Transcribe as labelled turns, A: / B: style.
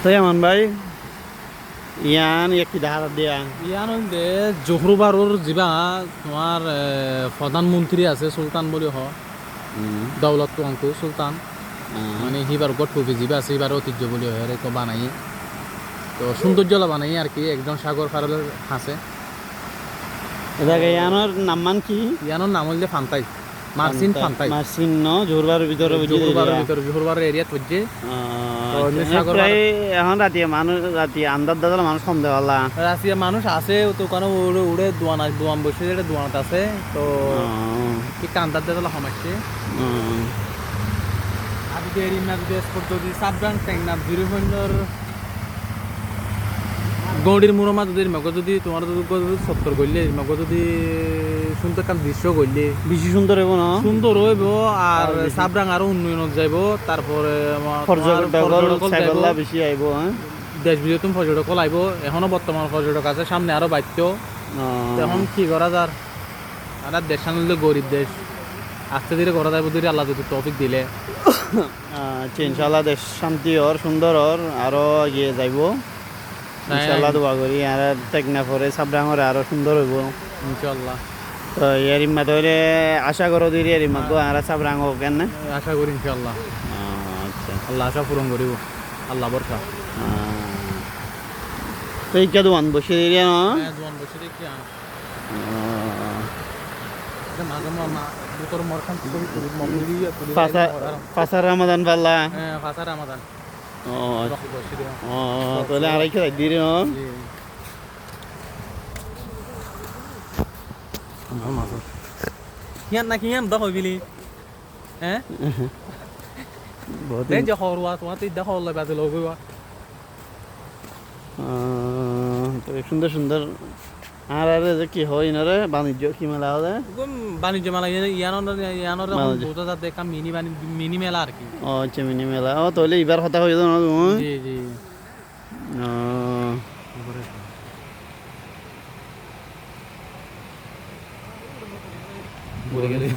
A: তো এমন ভাই ইয়ান একটি ধারা দিয়া
B: ইয়ান হইলে জহুরবারর যিবা তোমার প্রধানমন্ত্রী আছে সুলতান বলি হ দৌলত টুয়াঙ্কু সুলতান মানে হিবার গট কবি যিবা আছে এবার ঐতিহ্য বলি হয় তো বানাই তো সৌন্দর্য বানাই আর কি একজন সাগর ফারের আছে
A: এটাকে ইয়ানোর নাম মান কি
B: ইয়ানোর নাম হইলে ফান্তাই মার্সিন ফান্তাই
A: মার্সিন ন জোরবারের ভিতরে
B: জহুরবারের এরিয়াত বুঝছে
A: প্রায় এখন রাতি মানুষ রাতি আন্দাজ দাদা মানুষ কম দেওয়ালা
B: রাশিয়া মানুষ আছে তো কারণ উড়ে উড়ে দোয়ান বসে যেটা দোয়ানত আছে তো কি কান্দার দাদা সমাজছে আজকে এরিনা দেশ পদ্ধতি সাবধান ট্যাংনা জিরো পয়েন্টর গৌড়ির মুরমা যদি মগ যদি তোমার যদি সত্তর করলে মগ যদি সুন্দর কাম দৃশ্য করলে
A: বেশি সুন্দর হইব না
B: সুন্দর হইব আর সাবরাং আরো উন্নয়ন যাইব তারপরে
A: পর্যটক বেশি আইব
B: দেশ বিদেশ পর্যটক আইব এখনো বর্তমান পর্যটক আছে সামনে আরো বাড়ত এখন কি করা যার আর দেশ সামনে গরিব দেশ আস্তে ধীরে করা যাইব যদি আল্লাহ যদি টপিক দিলে
A: ইনশাল্লাহ দেশ শান্তি হর সুন্দর হর আরো এগিয়ে যাইব ইনশাল্লাহ দোয়া করি আর টেকনা পরে সাবরাঙরে আরো সুন্দর হইব
B: ইনশাল্লাহ
A: তো এরিমা ধরে আশা করো দিদি এরিমা গো আর সাবরাঙ হোক কেন
B: আশা করি ইনশাল্লাহ
A: আচ্ছা
B: আল্লাহ আশা পূরণ করিব আল্লাহ বরকা
A: তো এই দোয়ান বসে দিলি না
B: দোয়ান বসে দেখি বুতর মরখান
A: ফাঁসা রামাদান পাল্লা
B: ফাঁসা রামাদান
A: তাহলে আড়াইশো দিদি না
B: কিয়ান না কিয়ান দেখো বিলি হ্যাঁ বহুত যে হরওয়া তোমার তো দেখো লয় বাজে লগইবা
A: তো সুন্দর সুন্দর আর আরে যে কি হয় না রে বাণিজ্য কি মেলা হবে
B: বাণিজ্য মেলা ইয়ানোর বহুত জাত কাম মিনি মেলা আর কি
A: আচ্ছা মিনি মেলা তাহলে এবার কথা হয়ে যাও না
B: জি জি বলে গেলে